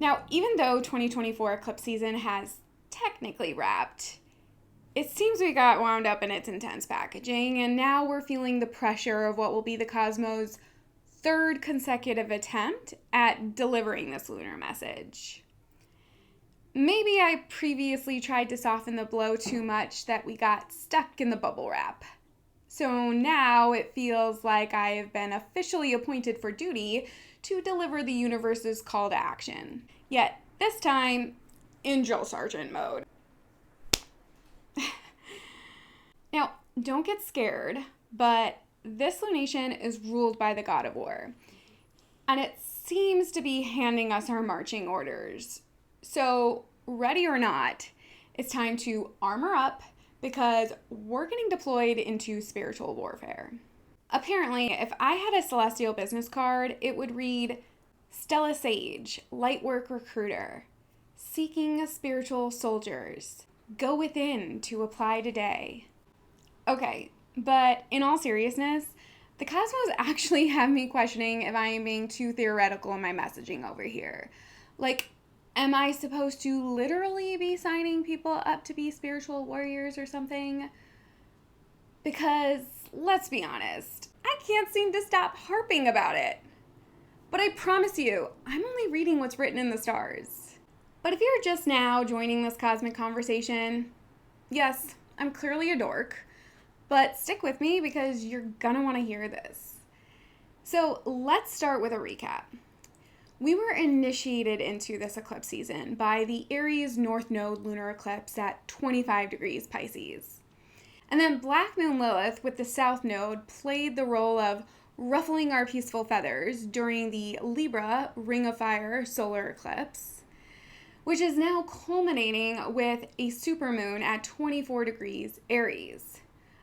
Now, even though 2024 eclipse season has technically wrapped, it seems we got wound up in its intense packaging, and now we're feeling the pressure of what will be the cosmos' third consecutive attempt at delivering this lunar message. Maybe I previously tried to soften the blow too much that we got stuck in the bubble wrap. So now it feels like I have been officially appointed for duty to deliver the universe's call to action. Yet, this time, in drill sergeant mode. Now, don't get scared, but this lunation is ruled by the god of war, and it seems to be handing us our marching orders. So, ready or not, it's time to armor up because we're getting deployed into spiritual warfare. Apparently, if I had a celestial business card, it would read, Stella Sage, Lightwork Recruiter, Seeking Spiritual Soldiers, Go Within to Apply Today. Okay, but in all seriousness, the cosmos actually have me questioning if I am being too theoretical in my messaging over here. Like, am I supposed to literally be signing people up to be spiritual warriors or something? Because, let's be honest, I can't seem to stop harping about it. But I promise you, I'm only reading what's written in the stars. But if you're just now joining this cosmic conversation, yes, I'm clearly a dork. But stick with me because you're gonna want to hear this. So let's start with a recap. We were initiated into this eclipse season by the Aries North Node lunar eclipse at 25 degrees Pisces. And then Black Moon Lilith with the South Node played the role of ruffling our peaceful feathers during the Libra Ring of Fire solar eclipse, which is now culminating with a supermoon at 24 degrees Aries,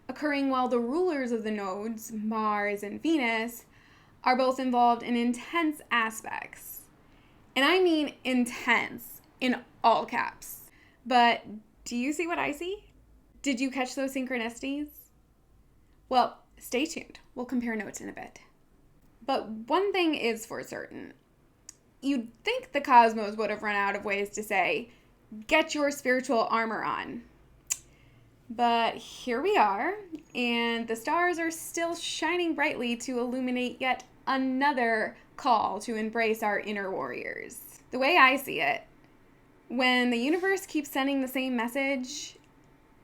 occurring while the rulers of the nodes, Mars and Venus, are both involved in intense aspects. And I mean intense, in all caps. But do you see what I see? Did you catch those synchronicities? Well, stay tuned. We'll compare notes in a bit. But one thing is for certain. You'd think the cosmos would have run out of ways to say, get your spiritual armor on. But here we are, and the stars are still shining brightly to illuminate yet another call to embrace our inner warriors. The way I see it, when the universe keeps sending the same message,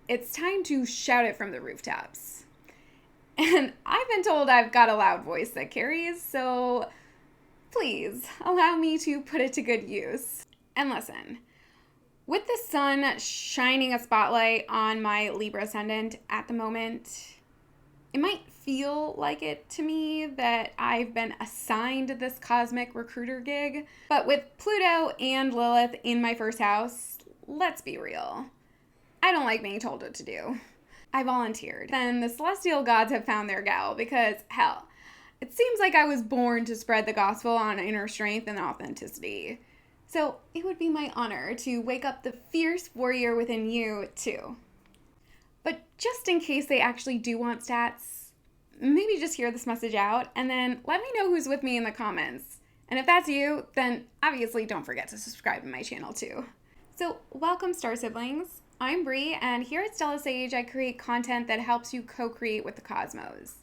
it's time to shout it from the rooftops. And I've been told I've got a loud voice that carries, so please allow me to put it to good use. And listen, with the sun shining a spotlight on my Libra ascendant at the moment, it might feel like it to me that I've been assigned this cosmic recruiter gig. But with Pluto and Lilith in my first house, let's be real. I don't like being told what to do. I volunteered. Then the celestial gods have found their gal because, hell, it seems like I was born to spread the gospel on inner strength and authenticity. So it would be my honor to wake up the fierce warrior within you, too. But just in case they actually do want stats, maybe just hear this message out and then let me know who's with me in the comments. And if that's you, then obviously don't forget to subscribe to my channel, too. So welcome, Star Siblings. I'm Bree, and here at Stella Sage, I create content that helps you co-create with the cosmos.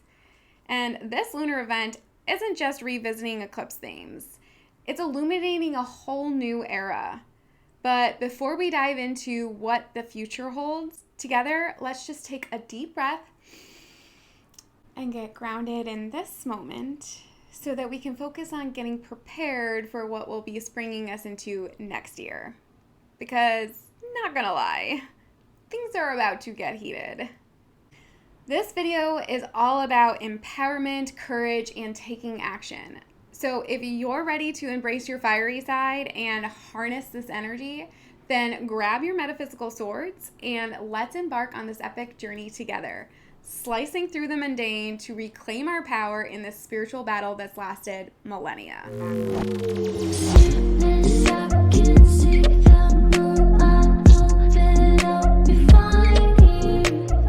And this lunar event isn't just revisiting eclipse themes. It's illuminating a whole new era. But before we dive into what the future holds, together, let's just take a deep breath and get grounded in this moment so that we can focus on getting prepared for what will be springing us into next year. Because, not gonna lie, things are about to get heated. This video is all about empowerment, courage, and taking action. So if you're ready to embrace your fiery side and harness this energy, then grab your metaphysical swords and let's embark on this epic journey together, slicing through the mundane to reclaim our power in this spiritual battle that's lasted millennia.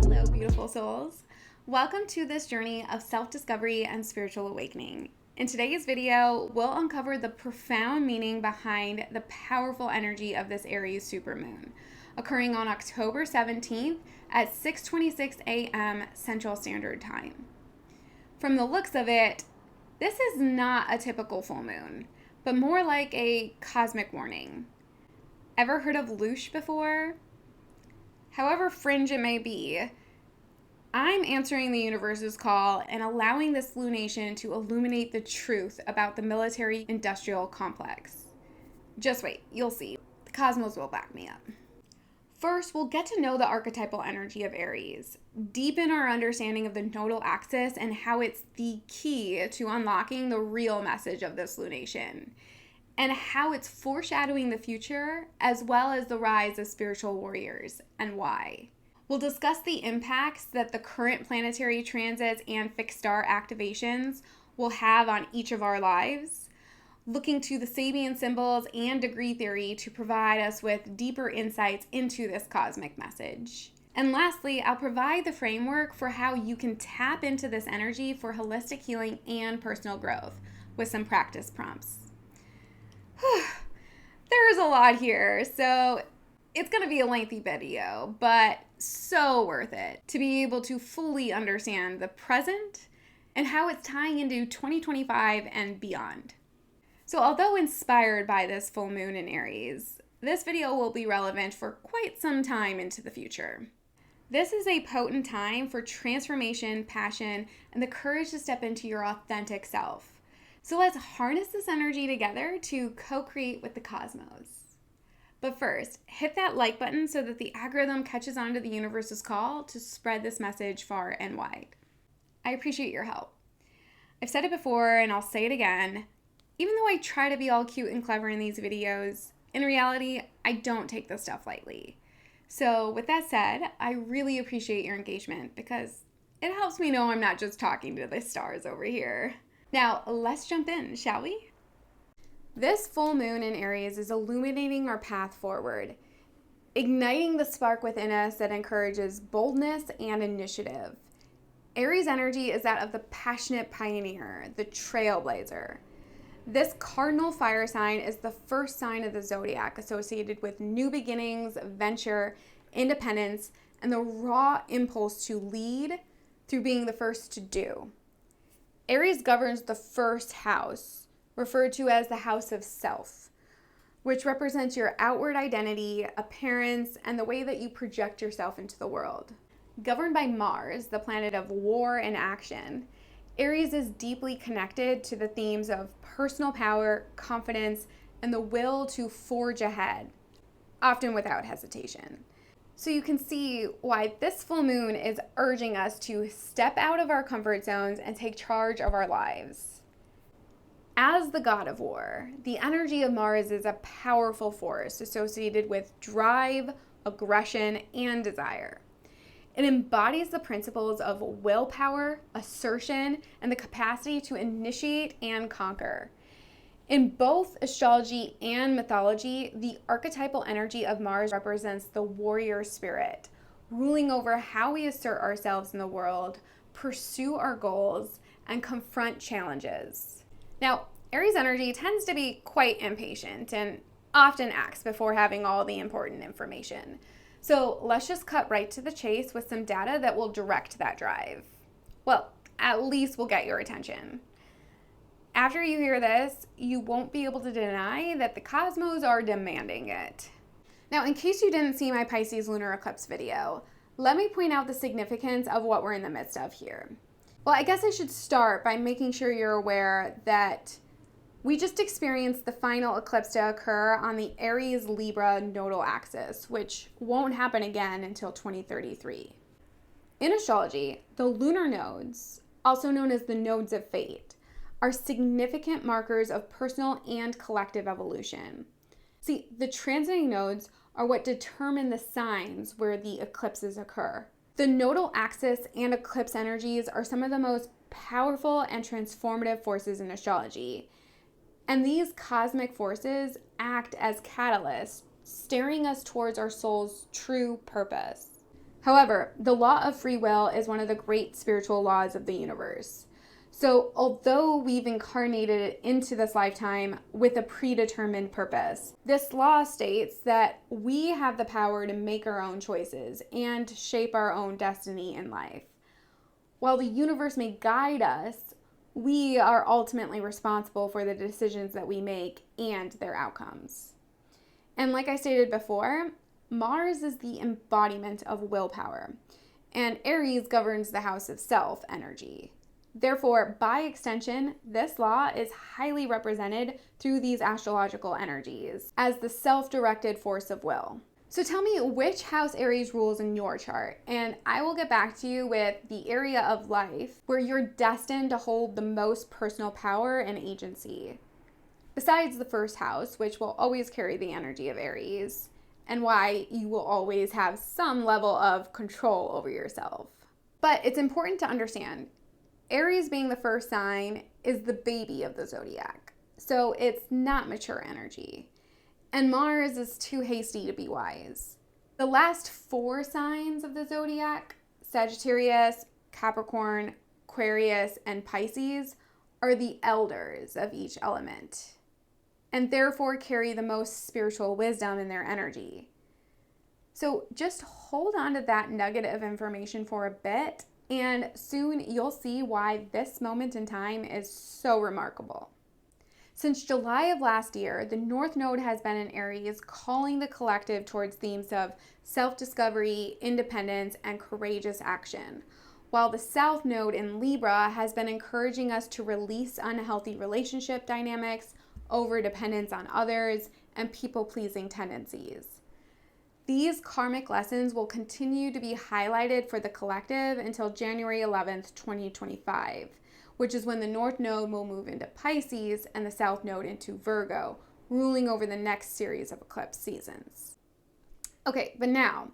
Hello, beautiful souls. Welcome to this journey of self-discovery and spiritual awakening. In today's video, we'll uncover the profound meaning behind the powerful energy of this Aries supermoon, occurring on October 17th at 6:26 a.m. Central Standard Time. From the looks of it, this is not a typical full moon, but more like a cosmic warning. Ever heard of Lush before? However fringe it may be, I'm answering the universe's call and allowing this lunation to illuminate the truth about the military-industrial complex. Just wait, you'll see. The cosmos will back me up. First, we'll get to know the archetypal energy of Aries, deepen our understanding of the nodal axis and how it's the key to unlocking the real message of this lunation, and how it's foreshadowing the future as well as the rise of spiritual warriors and why. We'll discuss the impacts that the current planetary transits and fixed star activations will have on each of our lives, looking to the Sabian Symbols and degree theory to provide us with deeper insights into this cosmic message. And lastly, I'll provide the framework for how you can tap into this energy for holistic healing and personal growth with some practice prompts. There's a lot here, so it's going to be a lengthy video, but so worth it to be able to fully understand the present and how it's tying into 2025 and beyond. So although inspired by this full moon in Aries, this video will be relevant for quite some time into the future. This is a potent time for transformation, passion, and the courage to step into your authentic self. So let's harness this energy together to co-create with the cosmos. But first, hit that like button so that the algorithm catches on to the universe's call to spread this message far and wide. I appreciate your help. I've said it before and I'll say it again. Even though I try to be all cute and clever in these videos, in reality, I don't take this stuff lightly. So with that said, I really appreciate your engagement because it helps me know I'm not just talking to the stars over here. Now, let's jump in, shall we? This full moon in Aries is illuminating our path forward, igniting the spark within us that encourages boldness and initiative. Aries energy is that of the passionate pioneer, the trailblazer. This cardinal fire sign is the first sign of the zodiac associated with new beginnings, venture, independence, and the raw impulse to lead through being the first to do. Aries governs the first house, referred to as the house of self, which represents your outward identity, appearance, and the way that you project yourself into the world. Governed by Mars, the planet of war and action, Aries is deeply connected to the themes of personal power, confidence, and the will to forge ahead, often without hesitation. So you can see why this full moon is urging us to step out of our comfort zones and take charge of our lives. As the god of war, the energy of Mars is a powerful force associated with drive, aggression, and desire. It embodies the principles of willpower, assertion, and the capacity to initiate and conquer. In both astrology and mythology, the archetypal energy of Mars represents the warrior spirit, ruling over how we assert ourselves in the world, pursue our goals, and confront challenges. Now, Aries energy tends to be quite impatient and often acts before having all the important information. So let's just cut right to the chase with some data that will direct that drive. Well, at least will get your attention. After you hear this, you won't be able to deny that the cosmos are demanding it. Now, in case you didn't see my Pisces lunar eclipse video, let me point out the significance of what we're in the midst of here. Well, I guess I should start by making sure you're aware that we just experienced the final eclipse to occur on the Aries-Libra nodal axis, which won't happen again until 2033. In astrology, the lunar nodes, also known as the nodes of fate, are significant markers of personal and collective evolution. See, the transiting nodes are what determine the signs where the eclipses occur. The nodal axis and eclipse energies are some of the most powerful and transformative forces in astrology. And these cosmic forces act as catalysts, steering us towards our soul's true purpose. However, the law of free will is one of the great spiritual laws of the universe. So although we've incarnated into this lifetime with a predetermined purpose, this law states that we have the power to make our own choices and shape our own destiny in life. While the universe may guide us, we are ultimately responsible for the decisions that we make and their outcomes. And like I stated before, Mars is the embodiment of willpower, and Aries governs the house of self energy. Therefore, by extension, this law is highly represented through these astrological energies as the self-directed force of will. So tell me which house Aries rules in your chart, and I will get back to you with the area of life where you're destined to hold the most personal power and agency. Besides the first house, which will always carry the energy of Aries, and why you will always have some level of control over yourself. But it's important to understand, Aries being the first sign is the baby of the zodiac, so it's not mature energy. And Mars is too hasty to be wise. The last 4 signs of the zodiac, Sagittarius, Capricorn, Aquarius, and Pisces, are the elders of each element, and therefore carry the most spiritual wisdom in their energy. So just hold on to that nugget of information for a bit, and soon you'll see why this moment in time is so remarkable. Since July of last year, the North Node has been in Aries, calling the collective towards themes of self-discovery, independence, and courageous action, while the South Node in Libra has been encouraging us to release unhealthy relationship dynamics, over-dependence on others, and people-pleasing tendencies. These karmic lessons will continue to be highlighted for the collective until January 11th, 2025. Which is when the North Node will move into Pisces and the South Node into Virgo, ruling over the next series of eclipse seasons. Okay, but now,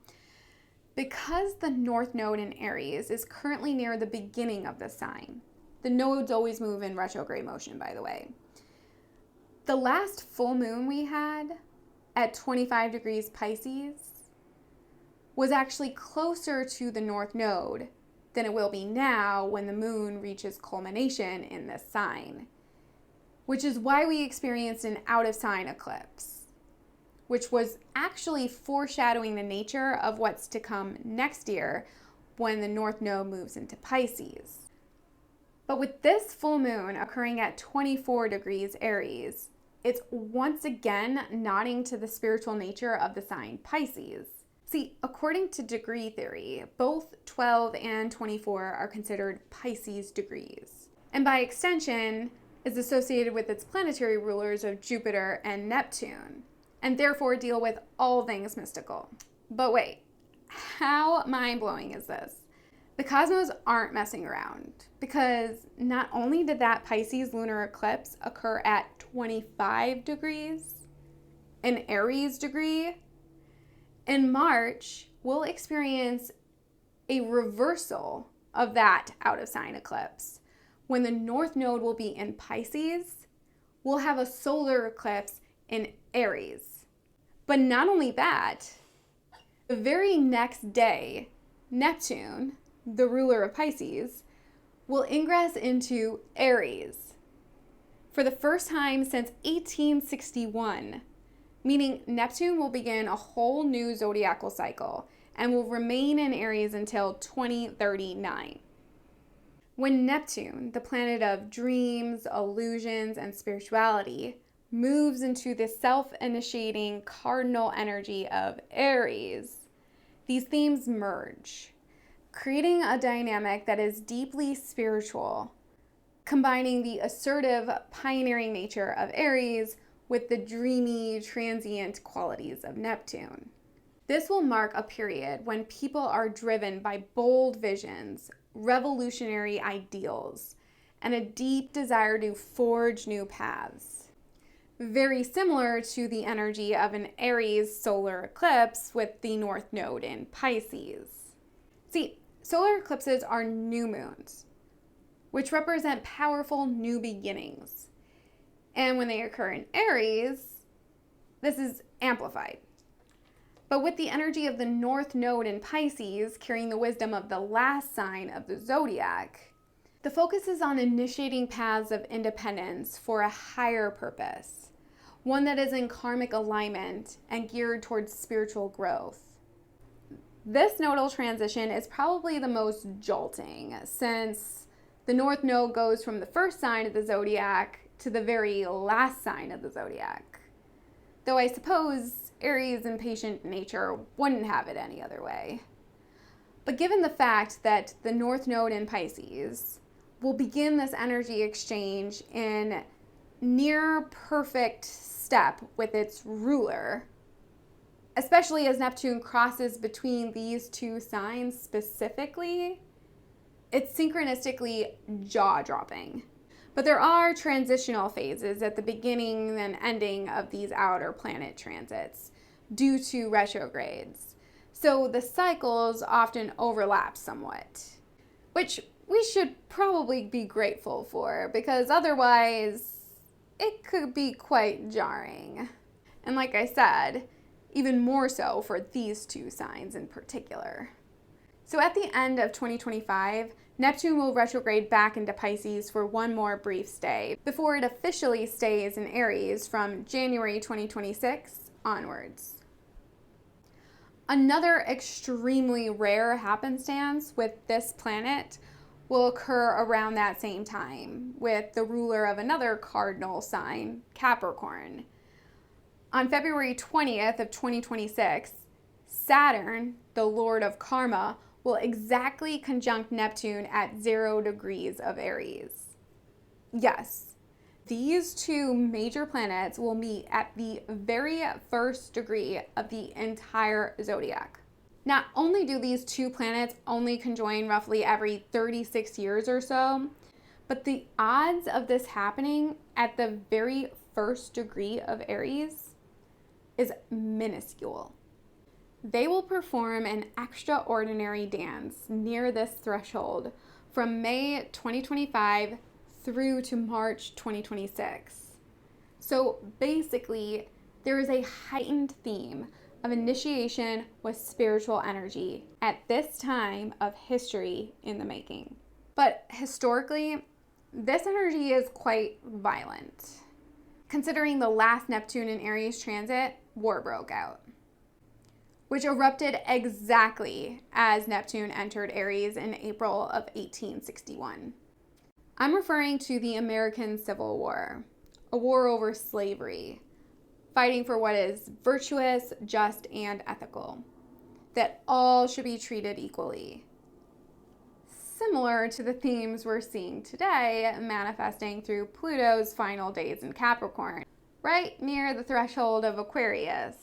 because the North Node in Aries is currently near the beginning of the sign, the nodes always move in retrograde motion, by the way. The last full moon we had at 25 degrees Pisces was actually closer to the North Node than it will be now when the moon reaches culmination in this sign, which is why we experienced an out-of-sign eclipse, which was actually foreshadowing the nature of what's to come next year when the North Node moves into Pisces. But with this full moon occurring at 24 degrees Aries, it's once again nodding to the spiritual nature of the sign Pisces. See, according to degree theory, both 12 and 24 are considered Pisces degrees, and by extension is associated with its planetary rulers of Jupiter and Neptune, and therefore deal with all things mystical. But wait, how mind-blowing is this? The cosmos aren't messing around, because not only did that Pisces lunar eclipse occur at 25 degrees, an Aries degree, in March, we'll experience a reversal of that out-of-sign eclipse. When the North Node will be in Pisces, we'll have a solar eclipse in Aries. But not only that, the very next day, Neptune, the ruler of Pisces, will ingress into Aries for the first time since 1861. Meaning Neptune will begin a whole new zodiacal cycle and will remain in Aries until 2039. When Neptune, the planet of dreams, illusions, and spirituality, moves into the self-initiating cardinal energy of Aries, these themes merge, creating a dynamic that is deeply spiritual, combining the assertive, pioneering nature of Aries with the dreamy, transient qualities of Neptune. This will mark a period when people are driven by bold visions, revolutionary ideals, and a deep desire to forge new paths. Very similar to the energy of an Aries solar eclipse with the North Node in Pisces. See, solar eclipses are new moons, which represent powerful new beginnings. And when they occur in Aries, this is amplified. But with the energy of the North Node in Pisces carrying the wisdom of the last sign of the zodiac, The focus is on initiating paths of independence for a higher purpose, one that is in karmic alignment and geared towards spiritual growth. This nodal transition is probably the most jolting, since the North Node goes from the first sign of the zodiac to the very last sign of the zodiac. Though I suppose Aries and patient nature wouldn't have it any other way. But given the fact that the North Node in Pisces will begin this energy exchange in near perfect step with its ruler, especially as Neptune crosses between these two signs specifically, it's synchronistically jaw-dropping. But there are transitional phases at the beginning and ending of these outer planet transits due to retrogrades. So the cycles often overlap somewhat, which we should probably be grateful for, because otherwise it could be quite jarring. And like I said, even more so for these two signs in particular. So at the end of 2025, Neptune will retrograde back into Pisces for one more brief stay before it officially stays in Aries from January 2026 onwards. Another extremely rare happenstance with this planet will occur around that same time, with the ruler of another cardinal sign, Capricorn. On February 20th of 2026, Saturn, the Lord of Karma, will exactly conjunct Neptune at 0 degrees of Aries. Yes, these two major planets will meet at the very first degree of the entire zodiac. Not only do these two planets only conjoin roughly every 36 years or so, but the odds of this happening at the very first degree of Aries is minuscule. They will perform an extraordinary dance near this threshold from May 2025 through to March 2026. So basically, there is a heightened theme of initiation with spiritual energy at this time of history in the making. But historically, this energy is quite violent. Considering the last Neptune in Aries transit, war broke out, which erupted exactly as Neptune entered Aries in April of 1861. I'm referring to the American Civil War, a war over slavery, fighting for what is virtuous, just, and ethical, that all should be treated equally. Similar to the themes we're seeing today manifesting through Pluto's final days in Capricorn, right near the threshold of Aquarius.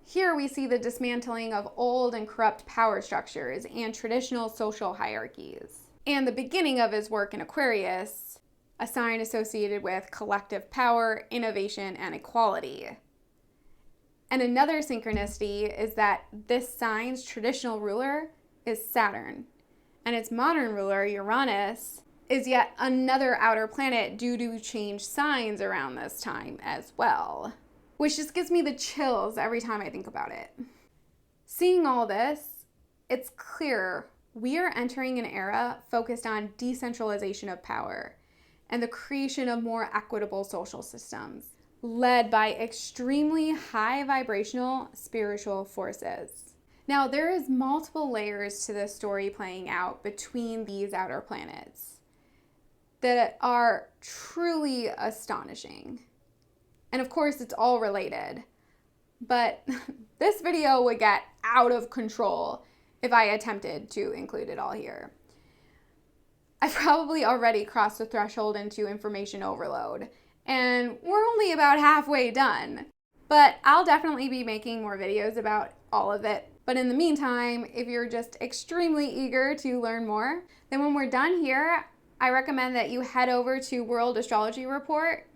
Here we see the dismantling of old and corrupt power structures and traditional social hierarchies, and the beginning of his work in Aquarius, a sign associated with collective power, innovation, and equality. And another synchronicity is that this sign's traditional ruler is Saturn, and its modern ruler, Uranus, is yet another outer planet due to change signs around this time as well, which just gives me the chills every time I think about it. Seeing all this, it's clear we are entering an era focused on decentralization of power and the creation of more equitable social systems, led by extremely high vibrational spiritual forces. Now, there is multiple layers to this story playing out between these outer planets that are truly astonishing. And of course, it's all related. But this video would get out of control if I attempted to include it all here. I've probably already crossed the threshold into information overload, and we're only about halfway done. But I'll definitely be making more videos about all of it. But in the meantime, if you're just extremely eager to learn more, then when we're done here, I recommend that you head over to World Astrology Report,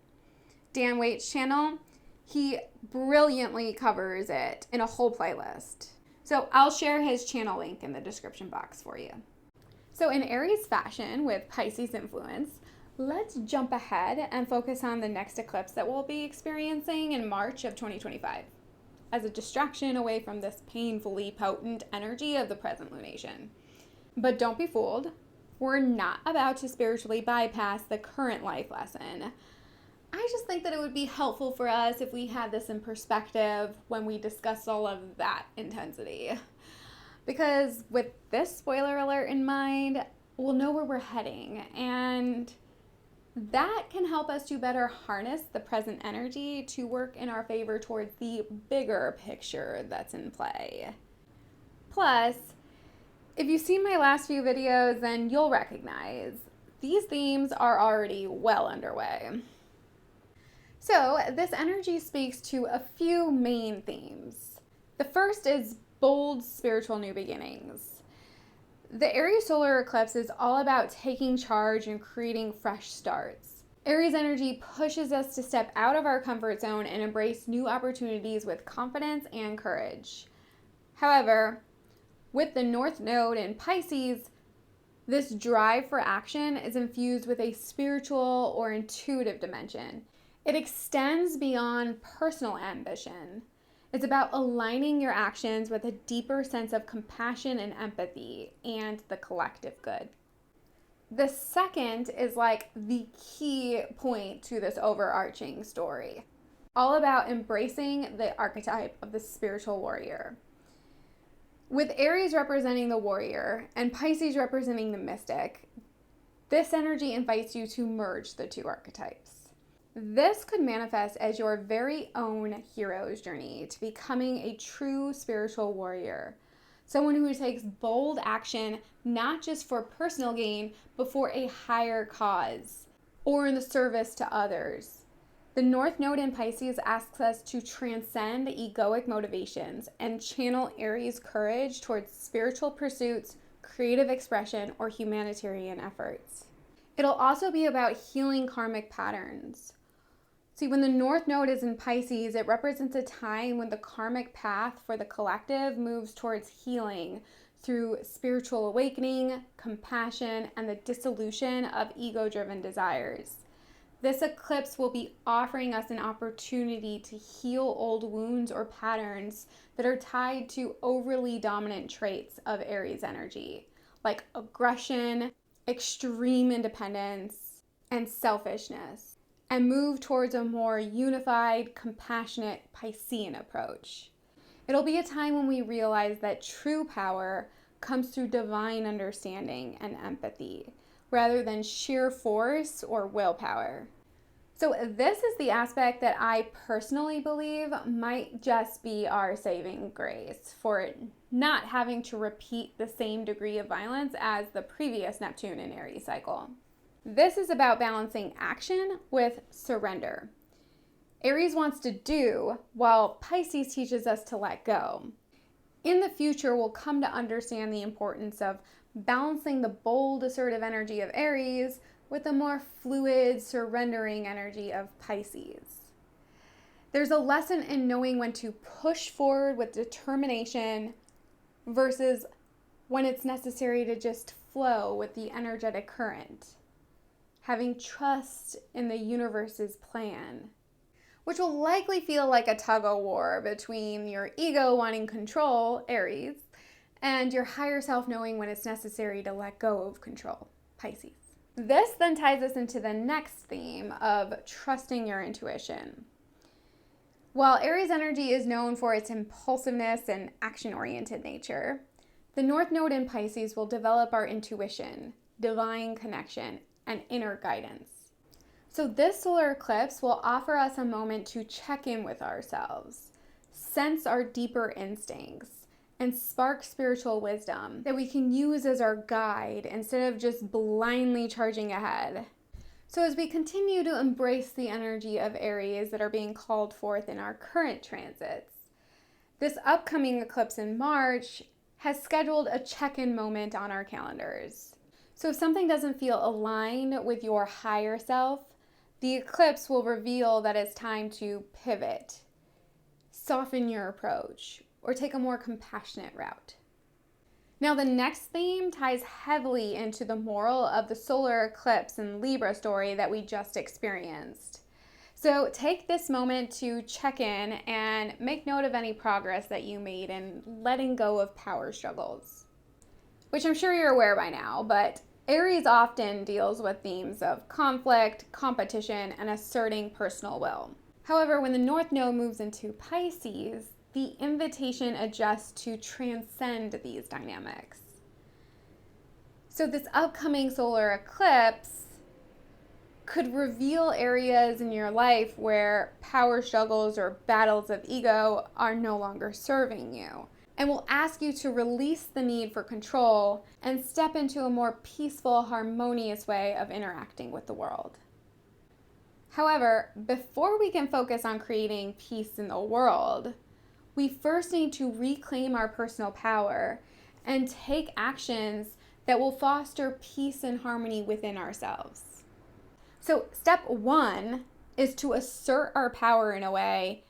Dan Waite's channel. He brilliantly covers it in a whole playlist. So I'll share his channel link in the description box for you. So in Aries fashion with Pisces influence, let's jump ahead and focus on the next eclipse that we'll be experiencing in March of 2025 as a distraction away from this painfully potent energy of the present lunation. But don't be fooled. We're not about to spiritually bypass the current life lesson. I just think that it would be helpful for us if we had this in perspective when we discuss all of that intensity. Because with this spoiler alert in mind, we'll know where we're heading, and that can help us to better harness the present energy to work in our favor towards the bigger picture that's in play. Plus, if you've seen my last few videos, then you'll recognize these themes are already well underway. So this energy speaks to a few main themes. The first is bold spiritual new beginnings. The Aries solar eclipse is all about taking charge and creating fresh starts. Aries energy pushes us to step out of our comfort zone and embrace new opportunities with confidence and courage. However, with the North Node in Pisces, this drive for action is infused with a spiritual or intuitive dimension. It extends beyond personal ambition. It's about aligning your actions with a deeper sense of compassion and empathy and the collective good. The second is like the key point to this overarching story, all about embracing the archetype of the spiritual warrior. With Aries representing the warrior and Pisces representing the mystic, this energy invites you to merge the two archetypes. This could manifest as your very own hero's journey to becoming a true spiritual warrior, someone who takes bold action not just for personal gain, but for a higher cause or in the service to others. The North Node in Pisces asks us to transcend egoic motivations and channel Aries courage towards spiritual pursuits, creative expression, or humanitarian efforts. It'll also be about healing karmic patterns. See, when the North Node is in Pisces, it represents a time when the karmic path for the collective moves towards healing through spiritual awakening, compassion, and the dissolution of ego-driven desires. This eclipse will be offering us an opportunity to heal old wounds or patterns that are tied to overly dominant traits of Aries energy, like aggression, extreme independence, and selfishness, and move towards a more unified, compassionate Piscean approach. It'll be a time when we realize that true power comes through divine understanding and empathy, rather than sheer force or willpower. So this is the aspect that I personally believe might just be our saving grace for not having to repeat the same degree of violence as the previous Neptune and Aries cycle. This is about balancing action with surrender. Aries wants to do, while Pisces teaches us to let go. In the future, we'll come to understand the importance of balancing the bold, assertive energy of Aries with the more fluid, surrendering energy of Pisces. There's a lesson in knowing when to push forward with determination versus when it's necessary to just flow with the energetic current. Having trust in the universe's plan, which will likely feel like a tug-of-war between your ego wanting control, Aries, and your higher self knowing when it's necessary to let go of control, Pisces. This then ties us into the next theme of trusting your intuition. While Aries energy is known for its impulsiveness and action-oriented nature, the North Node in Pisces will develop our intuition, divine connection, and inner guidance. So this solar eclipse will offer us a moment to check in with ourselves, sense our deeper instincts, and spark spiritual wisdom that we can use as our guide instead of just blindly charging ahead. So as we continue to embrace the energy of Aries that are being called forth in our current transits, this upcoming eclipse in March has scheduled a check-in moment on our calendars. So if something doesn't feel aligned with your higher self, the eclipse will reveal that it's time to pivot, soften your approach, or take a more compassionate route. Now, the next theme ties heavily into the moral of the solar eclipse and Libra story that we just experienced. So take this moment to check in and make note of any progress that you made in letting go of power struggles, which I'm sure you're aware by now, but Aries often deals with themes of conflict, competition, and asserting personal will. However, when the North Node moves into Pisces, the invitation adjusts to transcend these dynamics. So this upcoming solar eclipse could reveal areas in your life where power struggles or battles of ego are no longer serving you, and will ask you to release the need for control and step into a more peaceful, harmonious way of interacting with the world. However, before we can focus on creating peace in the world, we first need to reclaim our personal power and take actions that will foster peace and harmony within ourselves. So step 1 is to assert our power in a way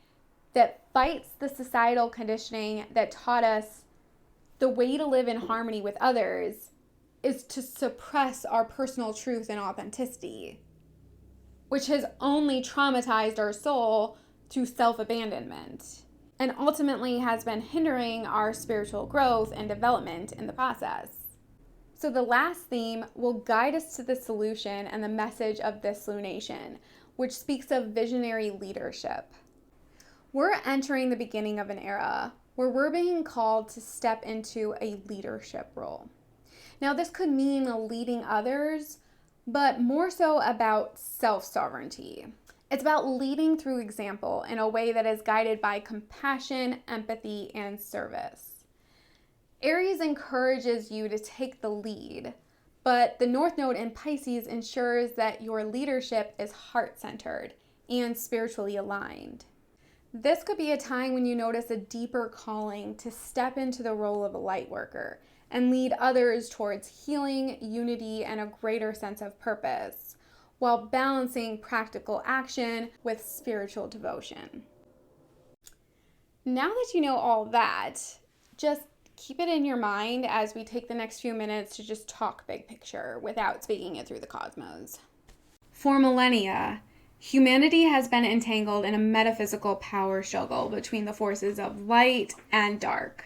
that fights the societal conditioning that taught us the way to live in harmony with others is to suppress our personal truth and authenticity, which has only traumatized our soul to self-abandonment and ultimately has been hindering our spiritual growth and development in the process. So the last theme will guide us to the solution and the message of this lunation, which speaks of visionary leadership. We're entering the beginning of an era where we're being called to step into a leadership role. Now, this could mean leading others, but more so about self-sovereignty. It's about leading through example in a way that is guided by compassion, empathy, and service. Aries encourages you to take the lead, but the North Node in Pisces ensures that your leadership is heart-centered and spiritually aligned. This could be a time when you notice a deeper calling to step into the role of a light worker and lead others towards healing, unity, and a greater sense of purpose, while balancing practical action with spiritual devotion. Now that you know all that, just keep it in your mind as we take the next few minutes to just talk big picture without speaking it through the cosmos. For millennia, humanity has been entangled in a metaphysical power struggle between the forces of light and dark,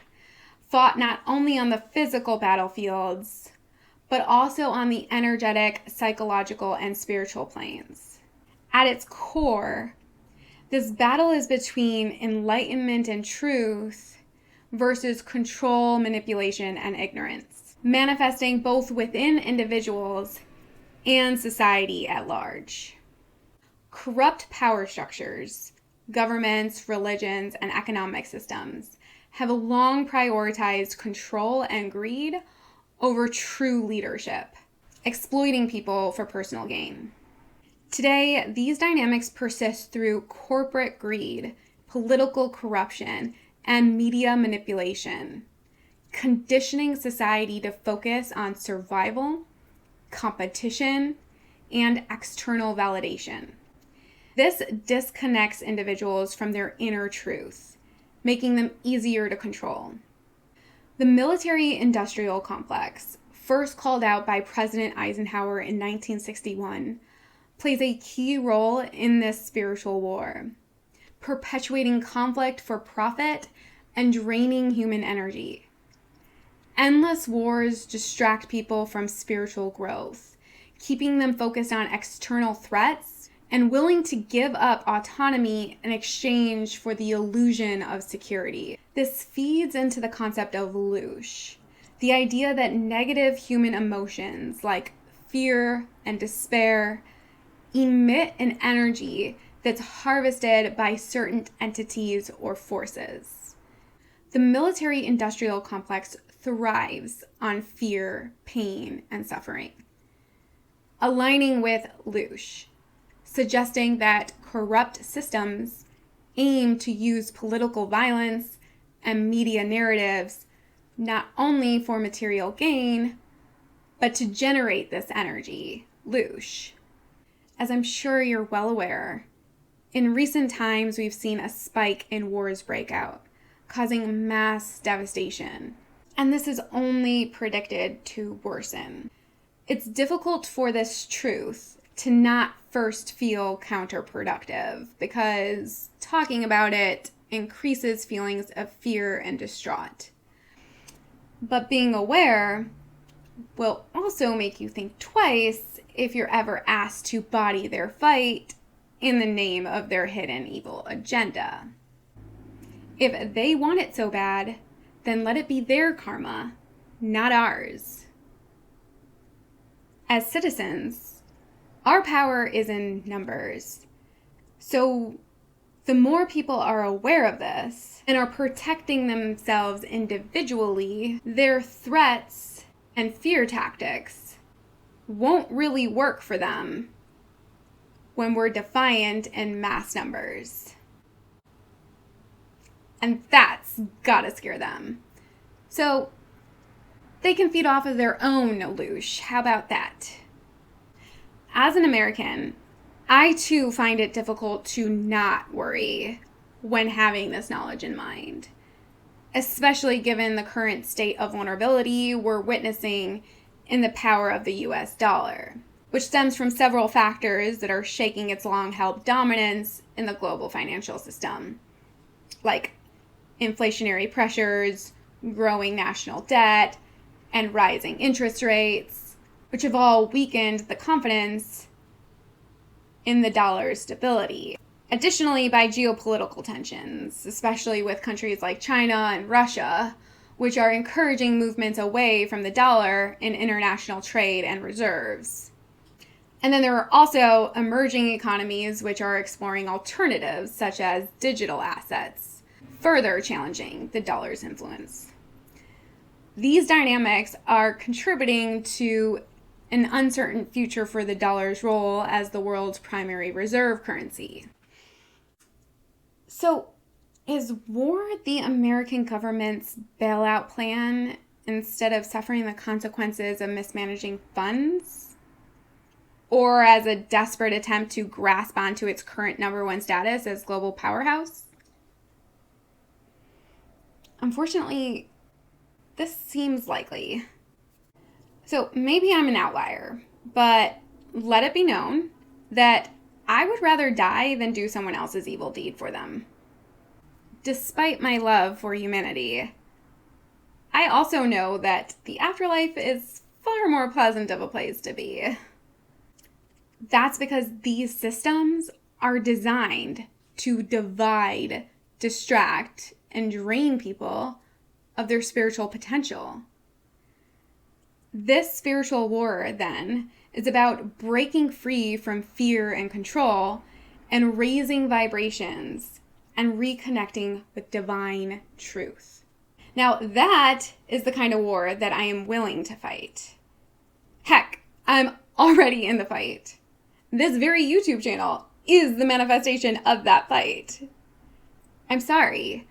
fought not only on the physical battlefields, but also on the energetic, psychological, and spiritual planes. At its core, this battle is between enlightenment and truth versus control, manipulation, and ignorance, manifesting both within individuals and society at large. Corrupt power structures, governments, religions, and economic systems have long prioritized control and greed over true leadership, exploiting people for personal gain. Today, these dynamics persist through corporate greed, political corruption, and media manipulation, conditioning society to focus on survival, competition, and external validation. This disconnects individuals from their inner truth, making them easier to control. The military-industrial complex, first called out by President Eisenhower in 1961, plays a key role in this spiritual war, perpetuating conflict for profit and draining human energy. Endless wars distract people from spiritual growth, keeping them focused on external threats and willing to give up autonomy in exchange for the illusion of security. This feeds into the concept of louche, the idea that negative human emotions like fear and despair emit an energy that's harvested by certain entities or forces. The military-industrial complex thrives on fear, pain, and suffering, aligning with louche, suggesting that corrupt systems aim to use political violence and media narratives not only for material gain, but to generate this energy, louche. As I'm sure you're well aware, in recent times, we've seen a spike in wars break out, causing mass devastation, and this is only predicted to worsen. It's difficult for this truth to not first feel counterproductive because talking about it increases feelings of fear and distraught. But being aware, will also make you think twice if you're ever asked to body their fight in the name of their hidden evil agenda. If they want it so bad, then let it be their karma, not ours. As citizens, our power is in numbers. So the more people are aware of this and are protecting themselves individually, their threats and fear tactics won't really work for them when we're defiant in mass numbers. And that's gotta scare them. So they can feed off of their own loosh. How about that? As an American, I too find it difficult to not worry when having this knowledge in mind, especially given the current state of vulnerability we're witnessing in the power of the US dollar, which stems from several factors that are shaking its long-held dominance in the global financial system, like inflationary pressures, growing national debt, and rising interest rates, which have all weakened the confidence in the dollar's stability. Additionally, by geopolitical tensions, especially with countries like China and Russia, which are encouraging movements away from the dollar in international trade and reserves. And then there are also emerging economies which are exploring alternatives, such as digital assets, further challenging the dollar's influence. These dynamics are contributing to an uncertain future for the dollar's role as the world's primary reserve currency. So, is war the American government's bailout plan instead of suffering the consequences of mismanaging funds? Or as a desperate attempt to grasp onto its current number one status as global powerhouse? Unfortunately, this seems likely. So maybe I'm an outlier, but let it be known that I would rather die than do someone else's evil deed for them. Despite my love for humanity, I also know that the afterlife is far more pleasant of a place to be. That's because these systems are designed to divide, distract, and drain people of their spiritual potential. This spiritual war, then, is about breaking free from fear and control and raising vibrations and reconnecting with divine truth. Now, that is the kind of war that I am willing to fight. Heck, I'm already in the fight. This very YouTube channel is the manifestation of that fight. I'm sorry,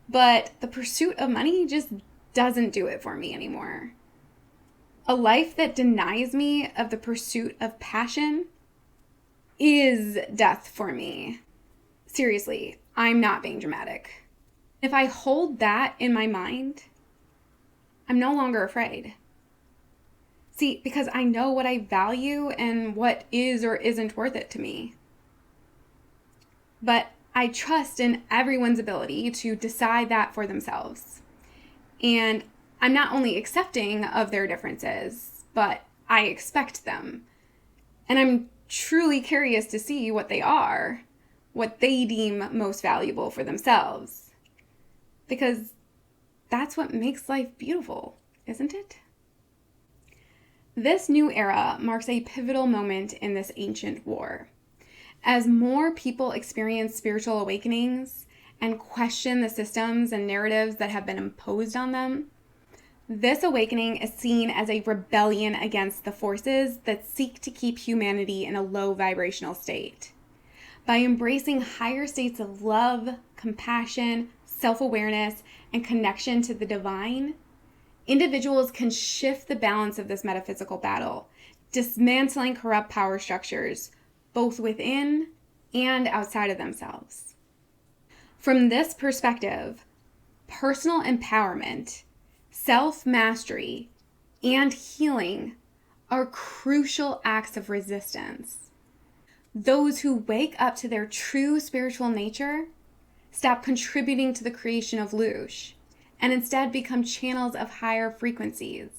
but the pursuit of money just doesn't do it for me anymore. A life that denies me of the pursuit of passion is death for me. Seriously, I'm not being dramatic. If I hold that in my mind, I'm no longer afraid. See, because I know what I value and what is or isn't worth it to me. But I trust in everyone's ability to decide that for themselves. And I'm not only accepting of their differences, but I expect them. And I'm truly curious to see what they are, what they deem most valuable for themselves. Because that's what makes life beautiful, isn't it? This new era marks a pivotal moment in this ancient war. As more people experience spiritual awakenings and question the systems and narratives that have been imposed on them, this awakening is seen as a rebellion against the forces that seek to keep humanity in a low vibrational state. By embracing higher states of love, compassion, self-awareness, and connection to the divine, individuals can shift the balance of this metaphysical battle, dismantling corrupt power structures, both within and outside of themselves. From this perspective, personal empowerment, self-mastery, and healing are crucial acts of resistance. Those who wake up to their true spiritual nature stop contributing to the creation of loosh and instead become channels of higher frequencies,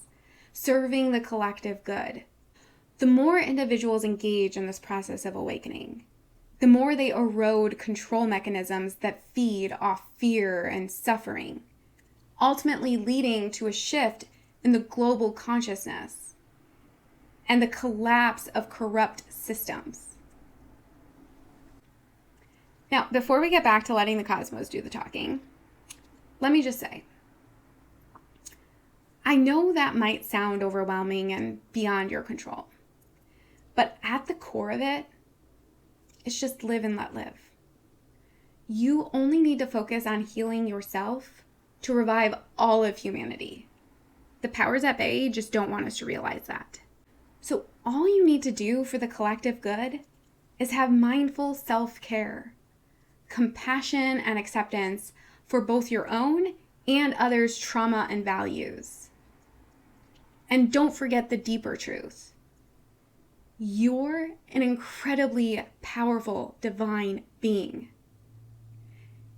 serving the collective good. The more individuals engage in this process of awakening, the more they erode control mechanisms that feed off fear and suffering, ultimately leading to a shift in the global consciousness and the collapse of corrupt systems. Now, before we get back to letting the cosmos do the talking, let me just say, I know that might sound overwhelming and beyond your control, but at the core of it, it's just live and let live. You only need to focus on healing yourself to revive all of humanity. The powers at bay just don't want us to realize that. So all you need to do for the collective good is have mindful self-care, compassion and acceptance for both your own and others' trauma and values. And don't forget the deeper truth. You're an incredibly powerful divine being,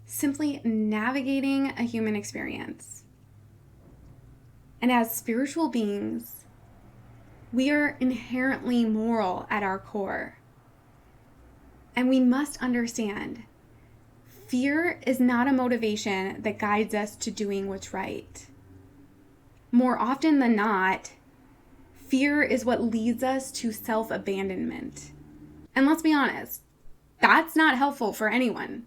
simply navigating a human experience. And as spiritual beings, we are inherently moral at our core. And we must understand, fear is not a motivation that guides us to doing what's right. More often than not, fear is what leads us to self-abandonment. And let's be honest, that's not helpful for anyone.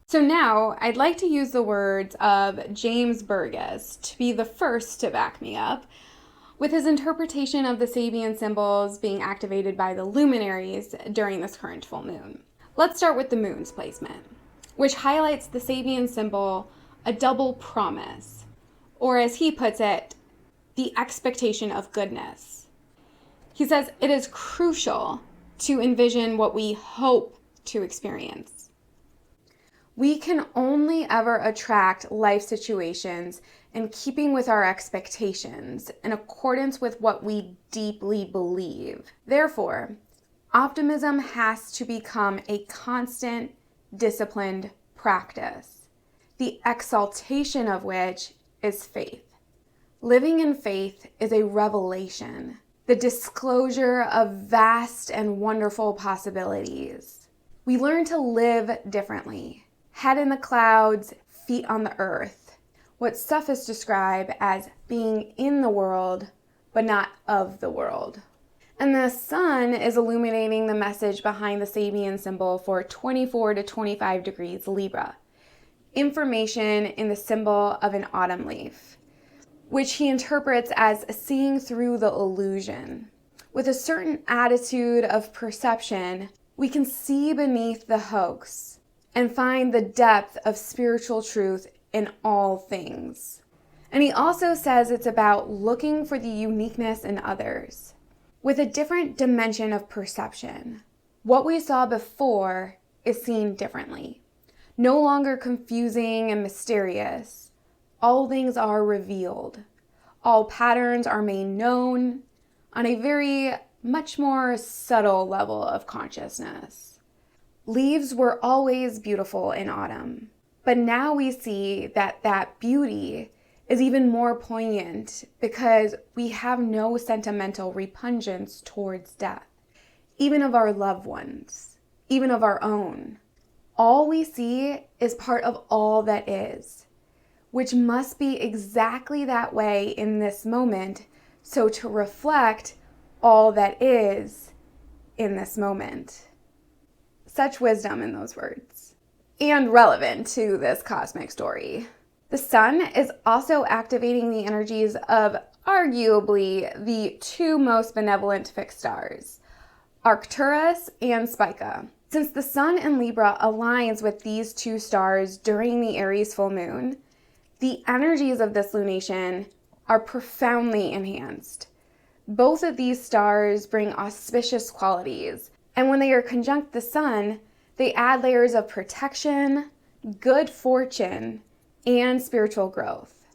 So now I'd like to use the words of James Burgess to be the first to back me up with his interpretation of the Sabian symbols being activated by the luminaries during this current full moon. Let's start with the moon's placement, which highlights the Sabian symbol, a double promise, or as he puts it, the expectation of goodness. He says it is crucial to envision what we hope to experience. We can only ever attract life situations in keeping with our expectations, in accordance with what we deeply believe. Therefore, optimism has to become a constant, disciplined practice, the exaltation of which is faith. Living in faith is a revelation, the disclosure of vast and wonderful possibilities. We learn to live differently, head in the clouds, feet on the earth, what sophists describe as being in the world, but not of the world. And the sun is illuminating the message behind the Sabian symbol for 24 to 25 degrees Libra, information in the symbol of an autumn leaf, which he interprets as seeing through the illusion. With a certain attitude of perception, we can see beneath the hoax and find the depth of spiritual truth in all things. And he also says it's about looking for the uniqueness in others, with a different dimension of perception. What we saw before is seen differently, no longer confusing and mysterious. All things are revealed. All patterns are made known on a very much more subtle level of consciousness. Leaves were always beautiful in autumn, but now we see that that beauty is even more poignant because we have no sentimental repugnance towards death, even of our loved ones, even of our own. All we see is part of all that is, which must be exactly that way in this moment, so to reflect all that is in this moment. Such wisdom in those words, and relevant to this cosmic story. The sun is also activating the energies of arguably the two most benevolent fixed stars, Arcturus and Spica. Since the sun in Libra aligns with these two stars during the Aries full moon, the energies of this lunation are profoundly enhanced. Both of these stars bring auspicious qualities, and when they are conjunct the sun, they add layers of protection, good fortune, and spiritual growth.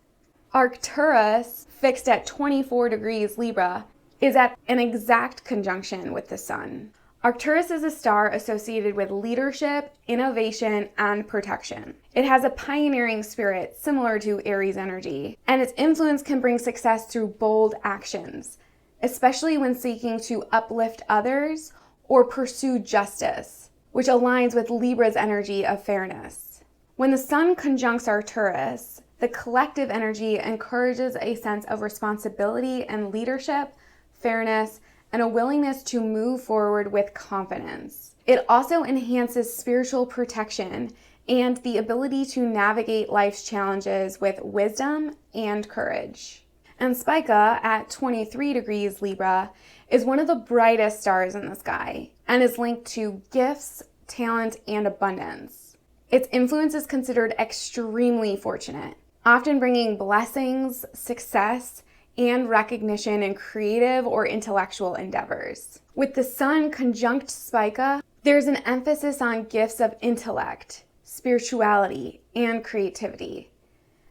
Arcturus, fixed at 24 degrees Libra, is at an exact conjunction with the sun. Arcturus is a star associated with leadership, innovation, and protection. It has a pioneering spirit similar to Aries energy, and its influence can bring success through bold actions, especially when seeking to uplift others or pursue justice, which aligns with Libra's energy of fairness. When the Sun conjuncts Arcturus, the collective energy encourages a sense of responsibility and leadership, fairness, and a willingness to move forward with confidence. It also enhances spiritual protection and the ability to navigate life's challenges with wisdom and courage. And Spica, at 23 degrees Libra, is one of the brightest stars in the sky and is linked to gifts, talent, and abundance. Its influence is considered extremely fortunate, often bringing blessings, success, and recognition in creative or intellectual endeavors. With the Sun conjunct Spica, there's an emphasis on gifts of intellect, spirituality, and creativity.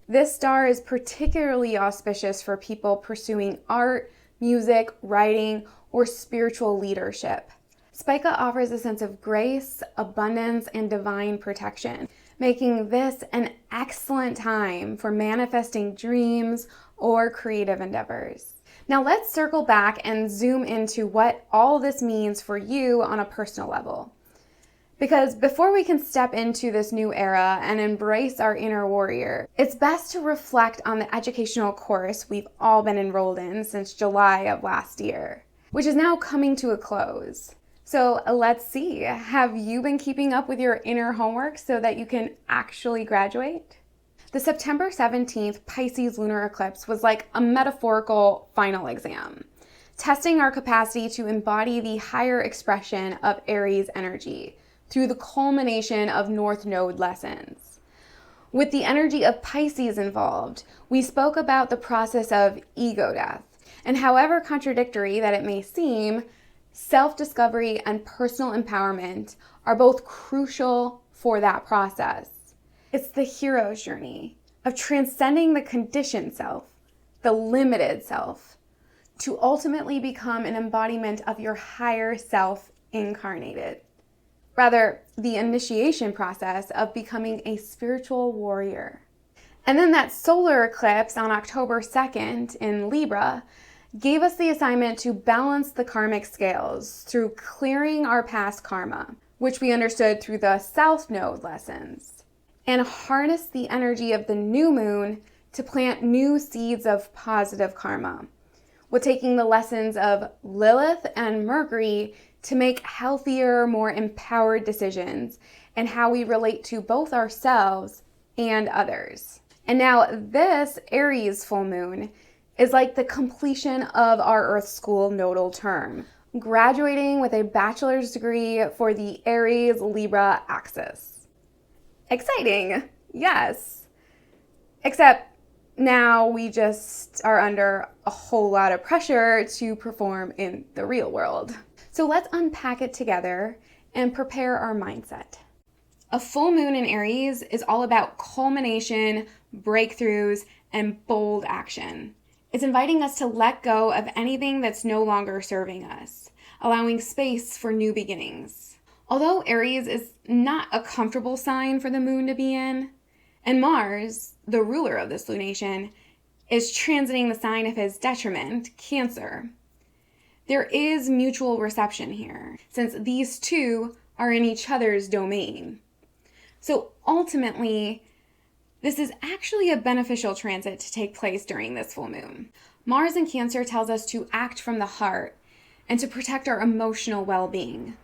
This star is particularly auspicious for people pursuing art, music, writing, or spiritual leadership. Spica offers a sense of grace, abundance, and divine protection, making this an excellent time for manifesting dreams or creative endeavors. Now let's circle back and zoom into what all this means for you on a personal level. Because before we can step into this new era and embrace our inner warrior, it's best to reflect on the educational course we've all been enrolled in since July of last year, which is now coming to a close. So let's see, have you been keeping up with your inner homework so that you can actually graduate? The September 17th Pisces lunar eclipse was like a metaphorical final exam, testing our capacity to embody the higher expression of Aries energy through the culmination of North Node lessons. With the energy of Pisces involved, we spoke about the process of ego death, and however contradictory that it may seem, self-discovery and personal empowerment are both crucial for that process. It's the hero's journey of transcending the conditioned self, the limited self, to ultimately become an embodiment of your higher self incarnated. Rather, the initiation process of becoming a spiritual warrior. And then that solar eclipse on October 2nd in Libra gave us the assignment to balance the karmic scales through clearing our past karma, which we understood through the South Node lessons, and harness the energy of the new moon to plant new seeds of positive karma, with taking the lessons of Lilith and Mercury to make healthier, more empowered decisions and how we relate to both ourselves and others. And now this Aries full moon is like the completion of our Earth School nodal term, graduating with a bachelor's degree for the Aries Libra axis. Exciting, yes. Except now we just are under a whole lot of pressure to perform in the real world. So let's unpack it together and prepare our mindset. A full moon in Aries is all about culmination, breakthroughs, and bold action. It's inviting us to let go of anything that's no longer serving us, allowing space for new beginnings. Although Aries is not a comfortable sign for the moon to be in, and Mars, the ruler of this lunation, is transiting the sign of his detriment, Cancer, there is mutual reception here, since these two are in each other's domain. So ultimately, this is actually a beneficial transit to take place during this full moon. Mars in Cancer tells us to act from the heart and to protect our emotional well-being.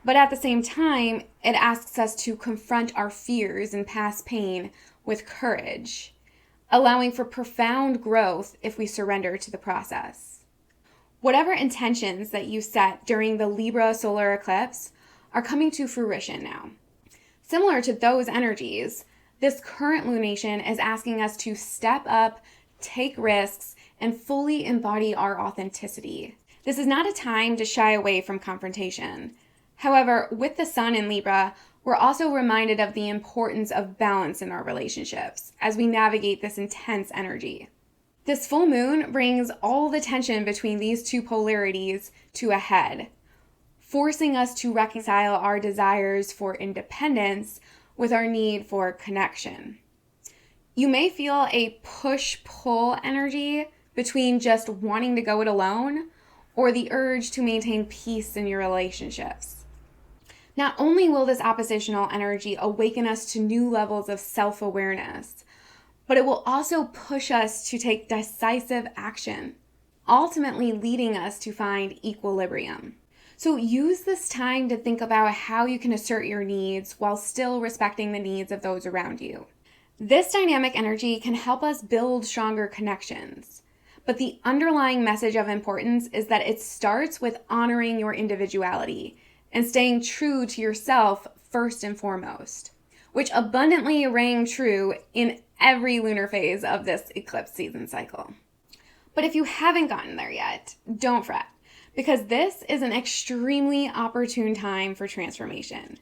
But at the same time, it asks us to confront our fears and past pain with courage, allowing for profound growth if we surrender to the process. Whatever intentions that you set during the Libra solar eclipse are coming to fruition now. Similar to those energies, this current lunation is asking us to step up, take risks, and fully embody our authenticity. This is not a time to shy away from confrontation. However, with the Sun in Libra, we're also reminded of the importance of balance in our relationships as we navigate this intense energy. This full moon brings all the tension between these two polarities to a head, forcing us to reconcile our desires for independence with our need for connection. You may feel a push-pull energy between just wanting to go it alone or the urge to maintain peace in your relationships. Not only will this oppositional energy awaken us to new levels of self-awareness, but it will also push us to take decisive action, ultimately leading us to find equilibrium. So use this time to think about how you can assert your needs while still respecting the needs of those around you. This dynamic energy can help us build stronger connections, but the underlying message of importance is that it starts with honoring your individuality and staying true to yourself first and foremost, which abundantly rang true in every lunar phase of this eclipse season cycle. But if you haven't gotten there yet, don't fret, because this is an extremely opportune time for transformation.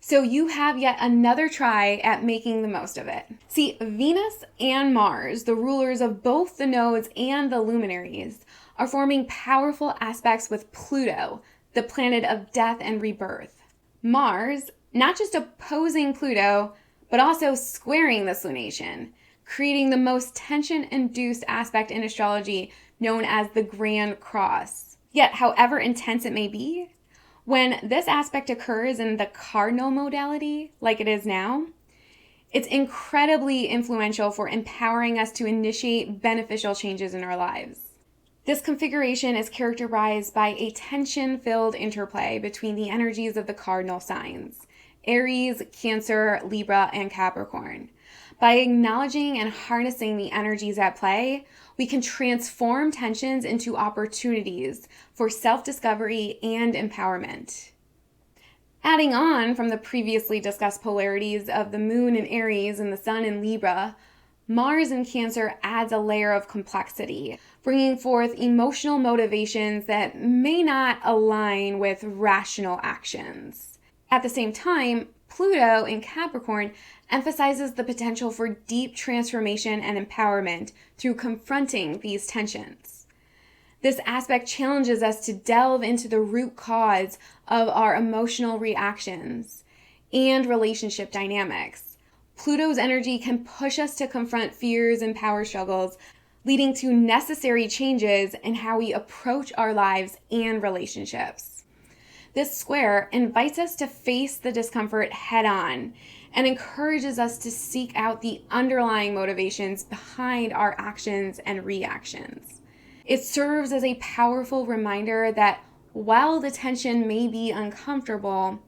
So you have yet another try at making the most of it. See, Venus and Mars, the rulers of both the nodes and the luminaries, are forming powerful aspects with Pluto, the planet of death and rebirth. Mars, not just opposing Pluto, but also squaring this lunation, creating the most tension-induced aspect in astrology known as the Grand Cross. Yet, however intense it may be, when this aspect occurs in the cardinal modality, like it is now, it's incredibly influential for empowering us to initiate beneficial changes in our lives. This configuration is characterized by a tension-filled interplay between the energies of the cardinal signs, Aries, Cancer, Libra, and Capricorn. By acknowledging and harnessing the energies at play, we can transform tensions into opportunities for self-discovery and empowerment. Adding on from the previously discussed polarities of the moon in Aries and the sun in Libra, Mars in Cancer adds a layer of complexity, bringing forth emotional motivations that may not align with rational actions. At the same time, Pluto in Capricorn emphasizes the potential for deep transformation and empowerment through confronting these tensions. This aspect challenges us to delve into the root cause of our emotional reactions and relationship dynamics. Pluto's energy can push us to confront fears and power struggles, leading to necessary changes in how we approach our lives and relationships. This square invites us to face the discomfort head-on and encourages us to seek out the underlying motivations behind our actions and reactions. It serves as a powerful reminder that while the tension may be uncomfortable,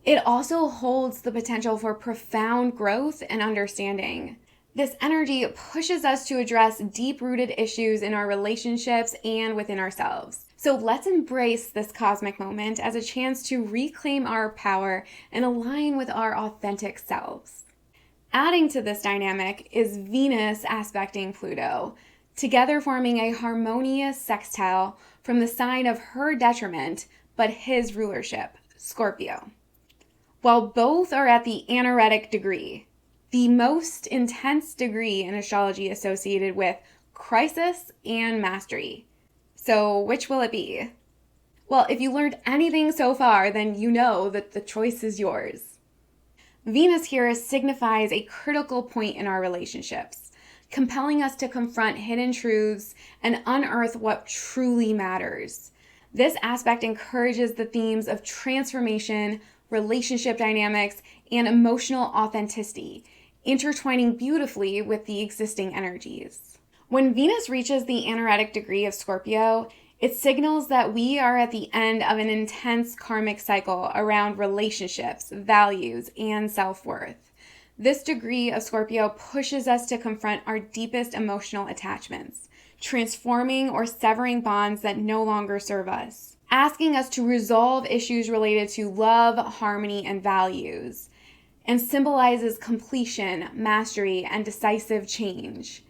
it also holds the potential for profound growth and understanding. This energy pushes us to address deep-rooted issues in our relationships and within ourselves. So let's embrace this cosmic moment as a chance to reclaim our power and align with our authentic selves. Adding to this dynamic is Venus aspecting Pluto, together forming a harmonious sextile from the sign of her detriment, but his rulership, Scorpio. While both are at the anaretic degree, the most intense degree in astrology associated with crisis and mastery. So which will it be? Well, if you learned anything so far, then you know that the choice is yours. Venus here signifies a critical point in our relationships, compelling us to confront hidden truths and unearth what truly matters. This aspect encourages the themes of transformation, relationship dynamics, and emotional authenticity, intertwining beautifully with the existing energies. When Venus reaches the anaretic degree of Scorpio, it signals that we are at the end of an intense karmic cycle around relationships, values, and self-worth. This degree of Scorpio pushes us to confront our deepest emotional attachments, transforming or severing bonds that no longer serve us, asking us to resolve issues related to love, harmony, and values, and symbolizes completion, mastery, and decisive change.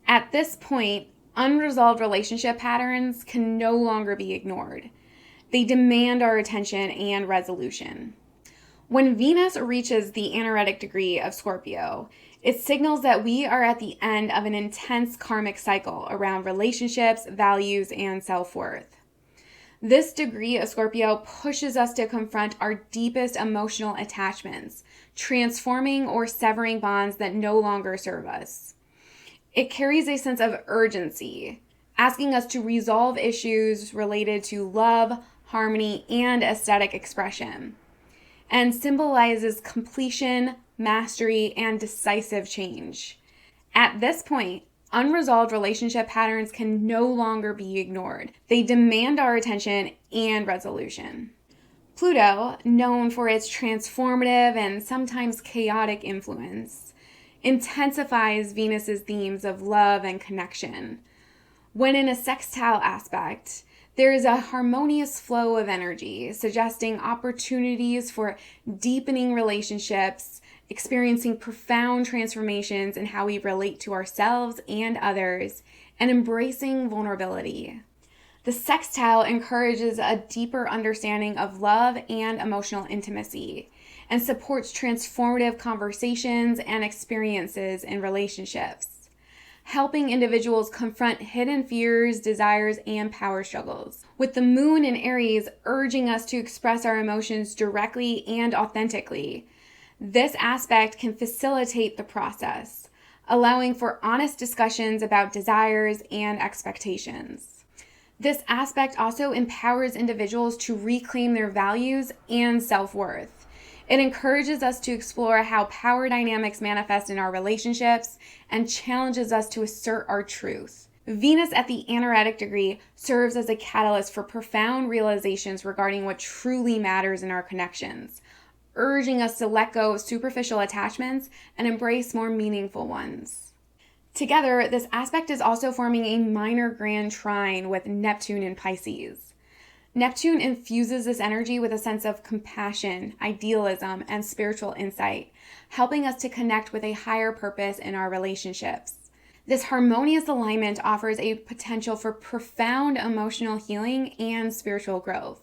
At this point, unresolved relationship patterns can no longer be ignored. They demand our attention and resolution. When Venus reaches the anaretic degree of Scorpio, it signals that we are at the end of an intense karmic cycle around relationships, values, and self-worth. This degree of Scorpio pushes us to confront our deepest emotional attachments, transforming or severing bonds that no longer serve us. It carries a sense of urgency, asking us to resolve issues related to love, harmony, and aesthetic expression, and symbolizes completion, mastery, and decisive change. At this point, unresolved relationship patterns can no longer be ignored. They demand our attention and resolution. Pluto, known for its transformative and sometimes chaotic influence, intensifies Venus's themes of love and connection. When in a sextile aspect, there is a harmonious flow of energy, suggesting opportunities for deepening relationships, experiencing profound transformations in how we relate to ourselves and others, and embracing vulnerability. The sextile encourages a deeper understanding of love and emotional intimacy, and supports transformative conversations and experiences in relationships, helping individuals confront hidden fears, desires, and power struggles. With the moon in Aries urging us to express our emotions directly and authentically, this aspect can facilitate the process, allowing for honest discussions about desires and expectations. This aspect also empowers individuals to reclaim their values and self-worth. It encourages us to explore how power dynamics manifest in our relationships and challenges us to assert our truth. Venus at the anaretic degree serves as a catalyst for profound realizations regarding what truly matters in our connections, urging us to let go of superficial attachments and embrace more meaningful ones. Together, this aspect is also forming a minor grand trine with Neptune in Pisces. Neptune infuses this energy with a sense of compassion, idealism, and spiritual insight, helping us to connect with a higher purpose in our relationships. This harmonious alignment offers a potential for profound emotional healing and spiritual growth,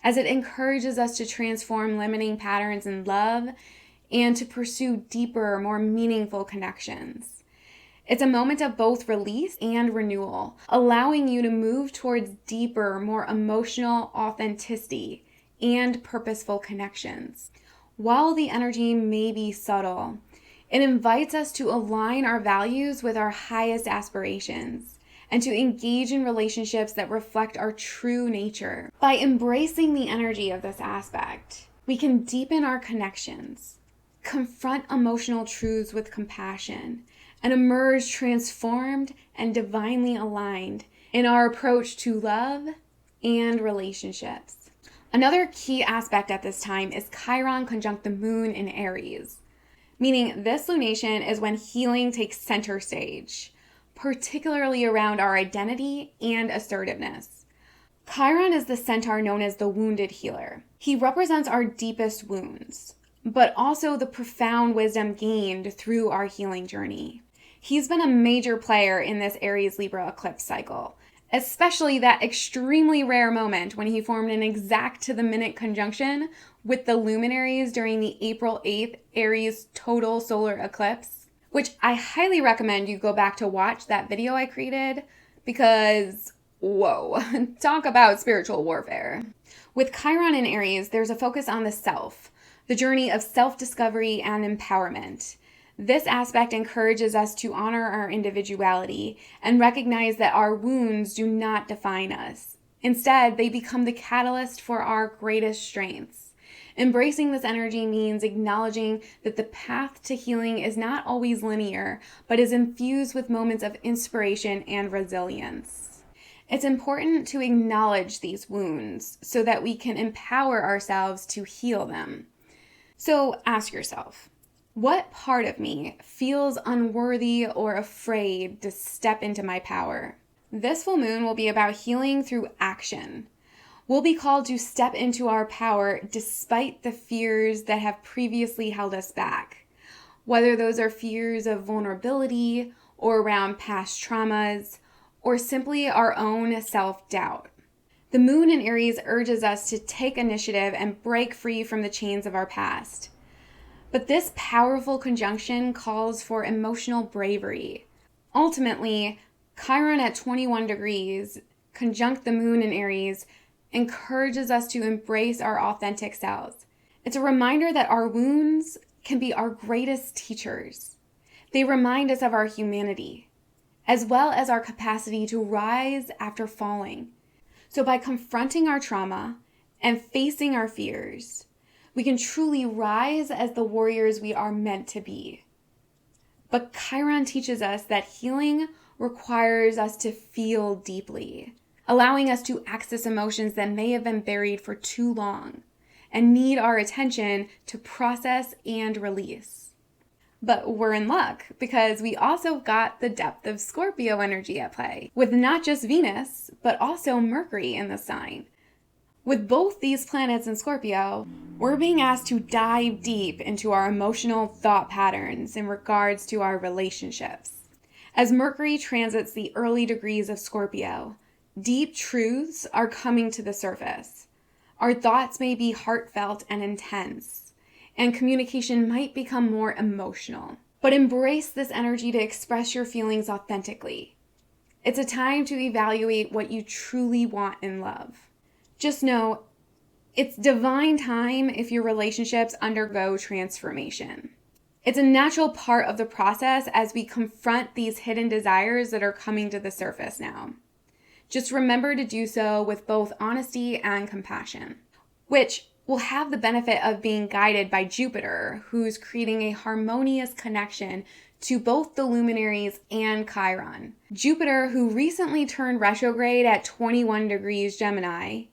as it encourages us to transform limiting patterns in love and to pursue deeper, more meaningful connections. It's a moment of both release and renewal, allowing you to move towards deeper, more emotional authenticity and purposeful connections. While the energy may be subtle, it invites us to align our values with our highest aspirations and to engage in relationships that reflect our true nature. By embracing the energy of this aspect, we can deepen our connections, confront emotional truths with compassion, and emerge transformed and divinely aligned in our approach to love and relationships. Another key aspect at this time is Chiron conjunct the moon in Aries, meaning this lunation is when healing takes center stage, particularly around our identity and assertiveness. Chiron is the centaur known as the wounded healer. He represents our deepest wounds, but also the profound wisdom gained through our healing journey. He's been a major player in this Aries-Libra eclipse cycle, especially that extremely rare moment when he formed an exact to the minute conjunction with the luminaries during the April 8th Aries total solar eclipse, which I highly recommend you go back to watch that video I created because, whoa, talk about spiritual warfare. With Chiron in Aries, there's a focus on the self, the journey of self-discovery and empowerment. This aspect encourages us to honor our individuality and recognize that our wounds do not define us. Instead, they become the catalyst for our greatest strengths. Embracing this energy means acknowledging that the path to healing is not always linear, but is infused with moments of inspiration and resilience. It's important to acknowledge these wounds so that we can empower ourselves to heal them. So ask yourself, what part of me feels unworthy or afraid to step into my power? This full moon will be about healing through action. We'll be called to step into our power despite the fears that have previously held us back, whether those are fears of vulnerability or around past traumas, or simply our own self-doubt. The moon in Aries urges us to take initiative and break free from the chains of our past. But this powerful conjunction calls for emotional bravery. Ultimately, Chiron at 21 degrees, conjunct the moon in Aries, encourages us to embrace our authentic selves. It's a reminder that our wounds can be our greatest teachers. They remind us of our humanity, as well as our capacity to rise after falling. So by confronting our trauma and facing our fears, we can truly rise as the warriors we are meant to be. But Chiron teaches us that healing requires us to feel deeply, allowing us to access emotions that may have been buried for too long and need our attention to process and release. But we're in luck because we also got the depth of Scorpio energy at play, with not just Venus, but also Mercury in the sign. With both these planets in Scorpio, we're being asked to dive deep into our emotional thought patterns in regards to our relationships. As Mercury transits the early degrees of Scorpio, deep truths are coming to the surface. Our thoughts may be heartfelt and intense, and communication might become more emotional. But embrace this energy to express your feelings authentically. It's a time to evaluate what you truly want in love. Just know, it's divine time if your relationships undergo transformation. It's a natural part of the process as we confront these hidden desires that are coming to the surface now. Just remember to do so with both honesty and compassion, which will have the benefit of being guided by Jupiter, who's creating a harmonious connection to both the luminaries and Chiron. Jupiter, who recently turned retrograde at 21 degrees Gemini,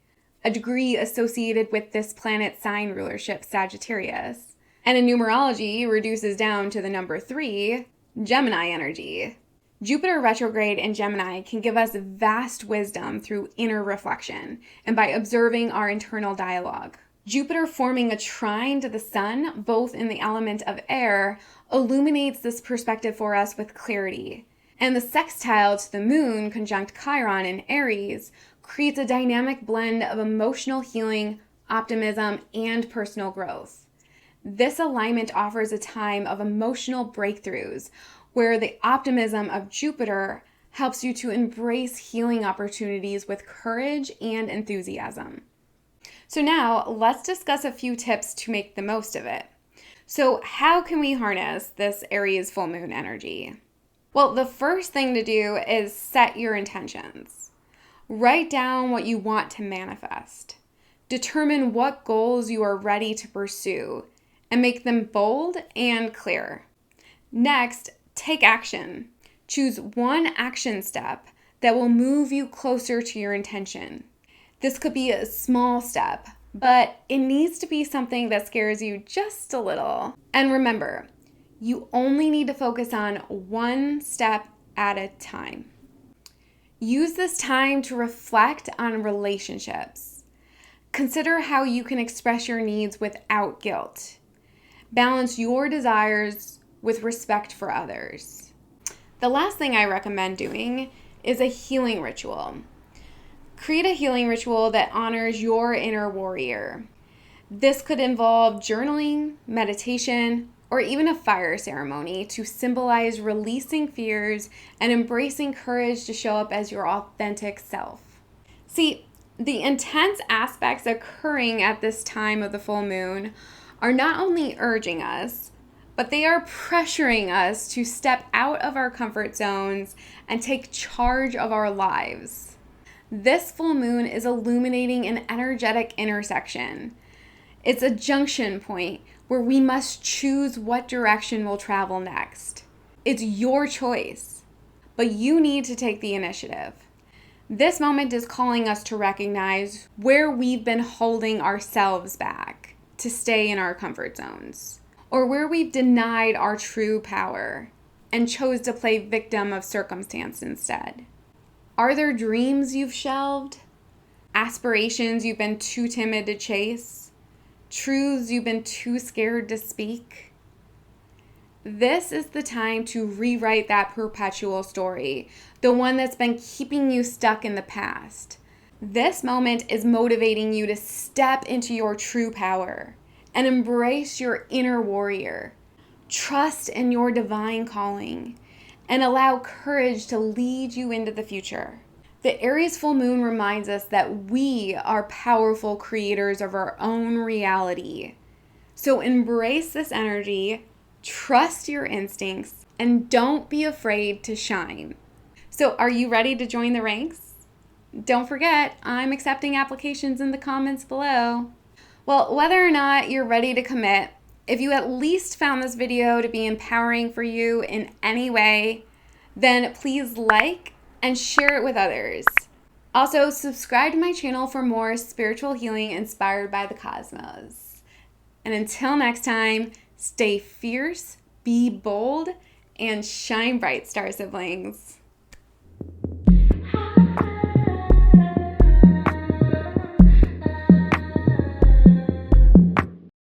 a degree associated with this planet's sign rulership, Sagittarius, and in numerology reduces down to the number 3, Gemini energy. Jupiter retrograde in Gemini can give us vast wisdom through inner reflection and by observing our internal dialogue. Jupiter forming a trine to the sun, both in the element of air, illuminates this perspective for us with clarity. And the sextile to the moon, conjunct Chiron in Aries, creates a dynamic blend of emotional healing, optimism, and personal growth. This alignment offers a time of emotional breakthroughs where the optimism of Jupiter helps you to embrace healing opportunities with courage and enthusiasm. So now let's discuss a few tips to make the most of it. So how can we harness this Aries full moon energy? Well, the first thing to do is set your intentions. Write down what you want to manifest. Determine what goals you are ready to pursue and make them bold and clear. Next, take action. Choose one action step that will move you closer to your intention. This could be a small step, but it needs to be something that scares you just a little. And remember, you only need to focus on one step at a time. Use this time to reflect on relationships. Consider how you can express your needs without guilt. Balance your desires with respect for others. The last thing I recommend doing is a healing ritual. Create a healing ritual that honors your inner warrior. This could involve journaling, meditation, or even a fire ceremony to symbolize releasing fears and embracing courage to show up as your authentic self. See, the intense aspects occurring at this time of the full moon are not only urging us, but they are pressuring us to step out of our comfort zones and take charge of our lives. This full moon is illuminating an energetic intersection. It's a junction point where we must choose what direction we'll travel next. It's your choice, but you need to take the initiative. This moment is calling us to recognize where we've been holding ourselves back to stay in our comfort zones, or where we've denied our true power and chose to play victim of circumstance instead. Are there dreams you've shelved? Aspirations you've been too timid to chase? Truths you've been too scared to speak? This is the time to rewrite that perpetual story, the one that's been keeping you stuck in the past. This moment is motivating you to step into your true power and embrace your inner warrior. Trust in your divine calling and allow courage to lead you into the future. The Aries full moon reminds us that we are powerful creators of our own reality. So embrace this energy, trust your instincts, and don't be afraid to shine. So are you ready to join the ranks? Don't forget, I'm accepting applications in the comments below. Well, whether or not you're ready to commit, if you at least found this video to be empowering for you in any way, then please like and share it with others. Also, subscribe to my channel for more spiritual healing inspired by the cosmos. And until next time, stay fierce, be bold, and shine bright, star siblings.